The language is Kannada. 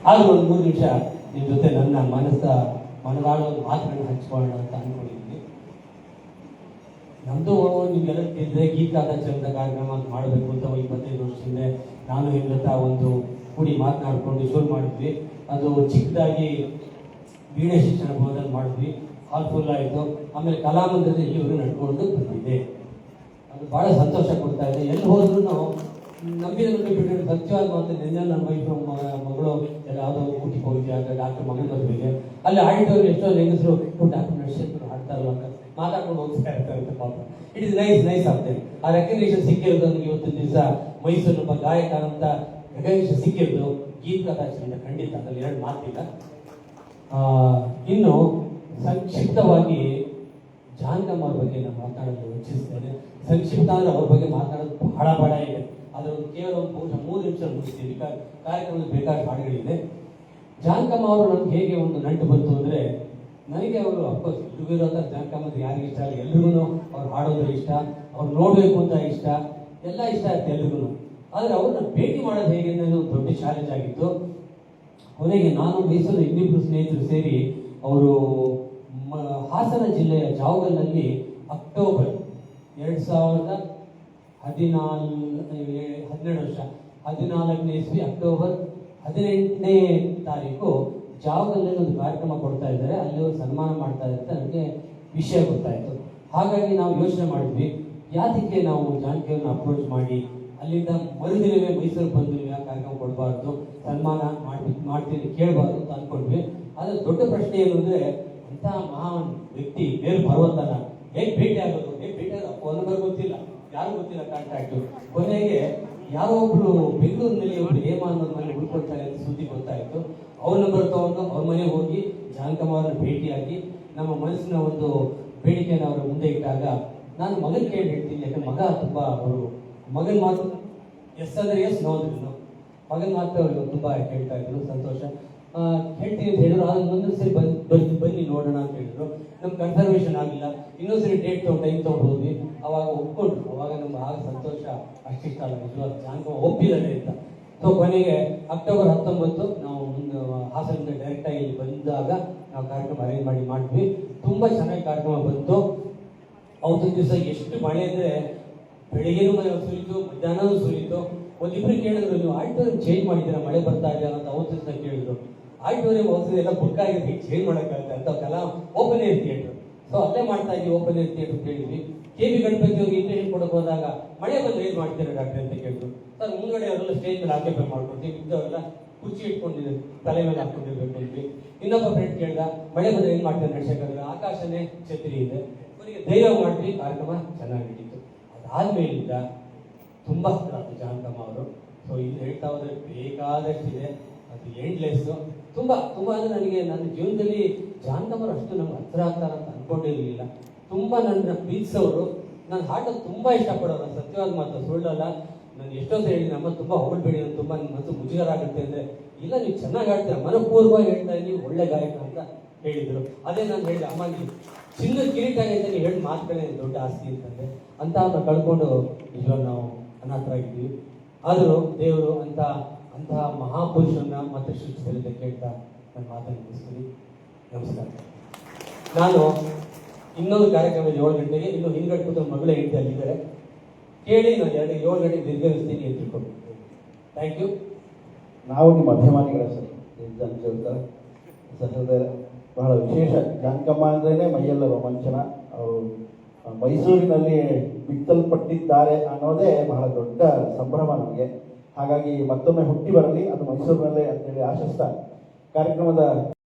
ಆದರೂ ಒಂದು 3 ನಿಮಿಷ ನಿಮ್ಮ ಜೊತೆ ನನ್ನ ಮನದಾಳೋ ಮಾತುಗಳನ್ನ ಹಂಚ್ಕೊಳ್ಳೋಣ ಅಂತ ಅಂದ್ಕೊಂಡಿದ್ದೀನಿ. ನಮ್ಮದು ನಿಮಗೆಲ್ಲ ತಿಳಿದ್ರೆ ಗೀತಾದಾಚರಣದ ಕಾರ್ಯಕ್ರಮ ಮಾಡಬೇಕು ಅಂತ 25 ವರ್ಷದಿಂದ ನಾನು ಹೇಮಲತಾ ಒಂದು ಕೂಡಿ ಮಾತನಾಡಿಕೊಂಡು ಶುರು ಮಾಡಿದ್ವಿ. ಅದು ಚಿಕ್ಕದಾಗಿ ವೀಣೆ ಶಿಕ್ಷಣ ಬೋಧನೆ ಮಾಡಿದ್ವಿ, ಹಾಲ್ಫುಲ್ ಆಯಿತು. ಆಮೇಲೆ ಕಲಾಮಂದಿರದಲ್ಲಿ ಇಲ್ಲಿವರೆಗೂ ನಡ್ಕೊಂಡು ಬಂದಿದೆ. ಅದು ಭಾಳ ಸಂತೋಷ ಕೊಡ್ತಾ ಇದೆ. ಎಲ್ಲಿ ಹೋದ್ರೂ ನಂಬಿದ ಬಿಟ್ಟು ಸತ್ಯವಾದ ಮಾತು. ನಿನ್ನೆ ನನ್ನ ವೈಫ್ ಮಗಳು ಯಾವುದೋ ಊಟಿಗೆ ಹೋಗಿದ್ದೆ, ಆಗ ಡಾಕ್ಟರ್ ಮಗನ ಮದುವೆಗೆ ಅಲ್ಲಿ ಆಡಿಟೋರಿಯಂ ಎಷ್ಟೋ ಹೆಂಗಸರು ಡಾಕ್ಟರ್ ನರಸಿಂಹ ಹಾಡ್ತಾರಲ್ಲ ಅಂತ ಮಾತಾಡ್ಕೊಂಡು ಹೋಗ್ತಾ ಇರ್ತಾರೆ ಅಂತ ಪಾಪ. ಇಟ್ ಇಸ್ ನೈಸ್ ಆಗ್ತದೆ. ಆ ರೆಕಗ್ನೇಷನ್ ಸಿಕ್ಕಿರೋದು ನನಗೆ ಇವತ್ತಿನ ದಿವಸ ಮೈಸೂರು ಒಬ್ಬ ಗಾಯಕ ಅಂತ ರೆಕಗ್ನೇಷನ್ ಸಿಕ್ಕಿರೋದು ಗೀತ ಕಥಾಚಿಂದ ಖಂಡಿತ, ಅದ್ರಲ್ಲಿ 2 ಮಾತಿಲ್ಲ. ಇನ್ನು ಸಂಕ್ಷಿಪ್ತವಾಗಿ ಜಾನಕಮ್ಮ ಅವ್ರ ಬಗ್ಗೆ ನಾನು ಮಾತಾಡೋದು ಇಚ್ಛಿಸ್ತೇನೆ. ಸಂಕ್ಷಿಪ್ತ ಅಂದರೆ ಅವ್ರ ಬಗ್ಗೆ ಮಾತಾಡೋದು ಬಹಳ ಇದೆ. ಅದರ ಕೇವಲ ಒಂದು 3 ನಿಮಿಷ ಮುಗಿಸ್ತೀವಿ. ಕಾರ್ಯಕ್ರಮದ ಬೇಕಾದ ಹಾಡುಗಳಿದೆ. ಜಾನಕಮ್ಮ ಅವರು ನಮ್ಗೆ ಹೇಗೆ ಒಂದು ನಂಟು ಬಂತು ಅಂದರೆ, ನನಗೆ ಅವರು ಅಫ್ಕೋರ್ಸ್ ಇರುವಿರೋ ಜಾನಕಮ್ಮ ಅಂದ್ರೆ ಯಾರಿಗೆ ಇಷ್ಟ ಆಗಲಿ, ಎಲ್ರಿಗೂ ಅವ್ರು ಹಾಡೋದ್ರೆ ಇಷ್ಟ, ಅವ್ರು ನೋಡಬೇಕು ಅಂತ ಇಷ್ಟ, ಎಲ್ಲ ಇಷ್ಟ ಆಗುತ್ತೆ ಎಲ್ರಿಗೂ. ಆದರೆ ಅವ್ರನ್ನ ಭೇಟಿ ಮಾಡೋದು ಹೇಗೆ ಅನ್ನೋದು ದೊಡ್ಡ ಚಾಲೆಂಜ್ ಆಗಿತ್ತು. ಕೊನೆಗೆ ನಾನು ಮೈಸೂರು ಇನ್ನಿಬ್ಬರು ಸ್ನೇಹಿತರು ಸೇರಿ ಅವರು ಹಾಸನ ಜಿಲ್ಲೆಯ ಜಾವಗಲ್ನಲ್ಲಿ ಅಕ್ಟೋಬರ್ 2014 ಇಸ್ವಿ ಅಕ್ಟೋಬರ್ 18ನೇ ತಾರೀಕು ಜಾವಗಲ್ನಲ್ಲಿ ಒಂದು ಕಾರ್ಯಕ್ರಮ ಕೊಡ್ತಾ ಇದ್ದಾರೆ. ಅಲ್ಲಿ ಅವರು ಸನ್ಮಾನ ಮಾಡ್ತಾ ಇದ್ದಾರೆ. ನನಗೆ ವಿಷಯ ಗೊತ್ತಾಯಿತು. ಹಾಗಾಗಿ ನಾವು ಯೋಚನೆ ಮಾಡಿದ್ವಿ, ಯಾತಕ್ಕೆ ನಾವು ಜಾನಕಿಯವ್ರನ್ನ ಅಪ್ರೋಚ್ ಮಾಡಿ ಅಲ್ಲಿಂದ ಮರುದಿನವೇ ಮೈಸೂರು ಬಂದು ಯಾವ ಕಾರ್ಯಕ್ರಮ ಕೊಡಬಾರ್ದು, ಸನ್ಮಾನ ಮಾಡ್ತೀನಿ ಕೇಳಬಾರ್ದು ಅಂತ ಅಂದ್ಕೊಂಡ್ವಿ. ಆದರೆ ದೊಡ್ಡ ಪ್ರಶ್ನೆ ಏನು ಅಂದರೆ, ಅಂಥ ಮಹಾನ್ ವ್ಯಕ್ತಿ ಬೇರೆ ಪರ್ವತನ ಹೇಗೆ ಭೇಟಿ ಆಗೋದು, ಫೋನ್ ನಂಬರ್ ಗೊತ್ತಿಲ್ಲ, ಯಾರು ಗೊತ್ತಿಲ್ಲ ಕಾಂಟ್ಯಾಕ್ಟು. ಕೊನೆಗೆ ಯಾರೋ ಒಬ್ರು ಬೆಂಗಳೂರಿನಲ್ಲಿ ಒಬ್ರು ಹೇಮ ಅನ್ನೋದ್ ಮನೆ ಉಳ್ಕೊಳ್ತಾರೆ ಅಂತ ಸುದ್ದಿ ಗೊತ್ತಾಯಿತು. ಅವ್ರ ನಂಬರ್ ತಗೊಂಡು ಅವ್ರ ಮನೆಗೆ ಹೋಗಿ ಜಾನಕಮ್ಮ ಅವ್ರನ್ನ ಭೇಟಿಯಾಗಿ ನಮ್ಮ ಮನಸ್ಸಿನ ಒಂದು ಬೇಡಿಕೆಯನ್ನು ಅವರ ಮುಂದೆ ಇಟ್ಟಾಗ ನಾನು ಮಗನ ಕೇಳಿ ಹೇಳ್ತೀನಿ. ಯಾಕಂದ್ರೆ ಮಗ ತುಂಬ ಅವರು ಮಗನ ಮಾತು ಎಸ್ ಅಂದರೆ ಎಸ್, ನೋ ಅಂದ್ರೆ ನೋ. ಮಗನ ಮಾತು ಅವರು ತುಂಬ ಕೇಳ್ತಾ ಇದ್ರು. ಸಂತೋಷ ಹೇಳ್ತೀನಿ ಅಂತ ಹೇಳಿದ್ರು. ಅದನ್ನ ಒಂದೊಂದು ಸರಿ ಬನ್ನಿ ನೋಡೋಣ ಅಂತ ಹೇಳಿದ್ರು. ನಮ್ಗೆ ಕನ್ಫರ್ಮೇಷನ್ ಆಗಿಲ್ಲ. ಇನ್ನೊಂದು ಸರಿ ಟೈಮ್ ತೊಗೊಂಡು ಹೋದ್ವಿ. ಅವಾಗ ಒಪ್ಕೊಂಡ್ರು. ಅವಾಗ ನಮ್ಗೆ ಆಗ ಸಂತೋಷ ಅಷ್ಟಿಷ್ಟ ಅಲ್ಲ, ನಿಜವಾದ ಜಾನಕಮ್ಮ ಒಪ್ಪಿದ್ದಾರೆ ಅಂತ. ಸೊ ಕೊನೆಗೆ ಅಕ್ಟೋಬರ್ 19 ನಾವು ಹಾಸನದಿಂದ ಡೈರೆಕ್ಟಾಗಿ ಇಲ್ಲಿ ಬಂದಾಗ ನಾವು ಕಾರ್ಯಕ್ರಮ ಅರೇಂಜ್ ಮಾಡಿದ್ವಿ. ತುಂಬ ಚೆನ್ನಾಗಿ ಕಾರ್ಯಕ್ರಮ ಬಂತು. ಅವತ್ತಿನ ದಿವಸ ಎಷ್ಟು ಮಳೆ ಅಂದರೆ, ಬೆಳಿಗ್ಗೆನೂ ಸುರಿತು, ಮಧ್ಯಾಹ್ನವೂ ಸುರಿತು. ಒಂದಿಬ್ರು ಕೇಳಿದ್ರು, ನೀವು ಆಡಿಟೋರಿಯಂ ಚೇಂಜ್ ಮಾಡಿದ್ದೀರಾ, ಮಳೆ ಬರ್ತಾ ಇದೆ ಅಂತ ಅವತ್ತಿನ ದಿವಸ ಕೇಳಿದ್ರು. ಆಡಿಟೋರಿಯಂ ಅವತ್ತಿನ ಎಲ್ಲ ಬುಕ್ ಆಗಿದೆ, ಚೇಂಜ್ ಮಾಡೋಕ್ಕಾಗುತ್ತೆ ಅಂತ ಕಲಾ ಓಪನ್ ಏರ್ ಥಿಯೇಟರ್. ಸೊ ಅಲ್ಲೇ ಮಾಡ್ತಾ ಇದ್ದೀವಿ, ಓಪನ್ ಏರ್ ಥಿಯೇಟರ್ ಕೇಳಿದ್ವಿ. KB ಗಣಪತಿ ಅವ್ರಿಗೆ ಇಂಟರ್ವ್ಯೂ ಕೊಡೋಕೆ ಹೋದಾಗ ಮಳೆ ಬಂದು ಏನು ಮಾಡ್ತೀರಾ ಡಾಕ್ಟರ್ ಅಂತ ಕೇಳಿದ್ರು. ಸರ್ ಮುಂದ್ಗಡೆ ಅವರೆಲ್ಲ ಸ್ಟೇಜ್ ಮೇಲೆ ಆಕ್ಯುಪೈ ಮಾಡ್ಕೊಡ್ತೀವಿ, ಇದ್ದವರೆಲ್ಲ ಕುರ್ಚಿ ಇಟ್ಕೊಂಡಿದ್ರು, ತಲೆ ಮೇಲೆ ಹಾಕೊಂಡಿರ್ಬೇಕು ಅಂದ್ವಿ. ಇನ್ನೊಬ್ಬ ಫ್ರೆಂಡ್ ಕೇಳ್ದ, ಮಳೆ ಬಂದ್ರೆ ಏನು ಮಾಡ್ತಾರೆ ನಡ್ಸಕ್ಕಾಗಲ್ಲ, ಆಕಾಶನೇ ಛತ್ರಿ ಇದೆ. ಅವರಿಗೆ ಧೈರ್ಯ ಮಾಡಿದ್ವಿ. ಕಾರ್ಯಕ್ರಮ ಚೆನ್ನಾಗಿ ನಡೀತು. ಅದಾದ್ಮೇಲಿಂದ ತುಂಬ ಹತ್ರ ಆಯ್ತು ಜಾನಕಮ್ಮ ಅವರು. ಸೊ ಇಲ್ಲಿ ಹೇಳ್ತಾ ಹೋದ್ರೆ ಬೇಕಾದಷ್ಟಿದೆ, ಅದು ಎಂಡ್ಲೆಸ್ಸು. ತುಂಬ ಅಂದರೆ ನನಗೆ ನನ್ನ ಜೀವನದಲ್ಲಿ ಜಾನಕಮ್ಮರು ಅಷ್ಟು ನಮ್ಗೆ ಹತ್ರ ಆಗ್ತಾರೆ ಅಂತ ಅನ್ಕೊಂಡಿರಲಿಲ್ಲ. ತುಂಬ ನನ್ನ ಪ್ರೀತಿಸೋರು, ನನ್ನ ಹಾಡನ್ನು ತುಂಬ ಇಷ್ಟಪಡೋರು. ಸತ್ಯವಾದ ಮಾತು, ಸುಳ್ಳಲ್ಲ. ನಾನು ಎಷ್ಟೊಂದು ಹೇಳಿ ನಮ್ಮ ತುಂಬ ಹೊಗಳ್ಬೇಡಿ, ನಾನು ತುಂಬ ನನ್ನ ಮನಸ್ಸು ಮುಜುಗರ ಆಗುತ್ತೆ ಅಂದರೆ, ಇಲ್ಲ ನೀವು ಚೆನ್ನಾಗಿ ಆಡ್ತೀರ, ಮನಪೂರ್ವವಾಗಿ ಹೇಳ್ತಾ ನೀವು ಒಳ್ಳೆ ಗಾಯಕ ಅಂತ ಹೇಳಿದರು. ಅದೇ ನಾನು ಹೇಳಿದೆ, ಅಮ್ಮ ನೀವು ಚಿನ್ನದ ಕಿರೀಟ ಅಂತ ನೀವು ಹೇಳಿ ಮಾತುಗಳೇ ದೊಡ್ಡ ಆಸ್ತಿ ಅಂತಂದರೆ. ಅಂತ ಕಳ್ಕೊಂಡು ನಿಜವಾಗ ನಾವು ಅನಾಥರಾಗಿದ್ದೀವಿ. ಆದರೂ ದೇವರು ಅಂತಹ ಮಹಾಪುರುಷನ್ನ ಮತ್ತೆ ಸೃಷ್ಟಿಸಲಿದೆ ಕೇಳ್ತಾ ನಾನು ಮಾತನ್ನು ಮುಗಿಸ್ತೀನಿ. ನಮಸ್ಕಾರ. ನಾನು ಇನ್ನೊಂದು ಕಾರ್ಯಕ್ರಮ 7 ಗಂಟೆಗೆ, ಇನ್ನು ಹಿಂದ್ಗಡೆ ಕೂತ ಮಗಳ ಹೆಂಡತಿ ಅಲ್ಲಿದ್ದಾರೆ, ಕೇಳಿ ನಾನು 7 ಗಂಟೆಗೆ ನಿರ್ಗಮಿಸ್ತೀನಿ ಅಂತ ತಿಳ್ಕೊಂಡು. Thank you. ನಾವು ನಿಮ್ಮ ಅಭಿಮಾನಿಗಳ ಸರ್ ಬಹಳ ವಿಶೇಷ. ಜಾನಕಮ್ಮ ಅಂದ್ರೇ ಮೈಯೆಲ್ಲ ರೋಮಾಂಚನ. ಅವರು ಮೈಸೂರಿನಲ್ಲಿ ಬಿತ್ತಲ್ಪಟ್ಟಿದ್ದಾರೆ ಅನ್ನೋದೇ ಬಹಳ ದೊಡ್ಡ ಸಂಭ್ರಮ ನಮಗೆ. ಹಾಗಾಗಿ ಮತ್ತೊಮ್ಮೆ ಹುಟ್ಟಿ ಬರಲಿ, ಅದು ಮೈಸೂರಿನಲ್ಲೇ ಅಂತೇಳಿ ಆಶಿಸ್ತಾ ಕಾರ್ಯಕ್ರಮದ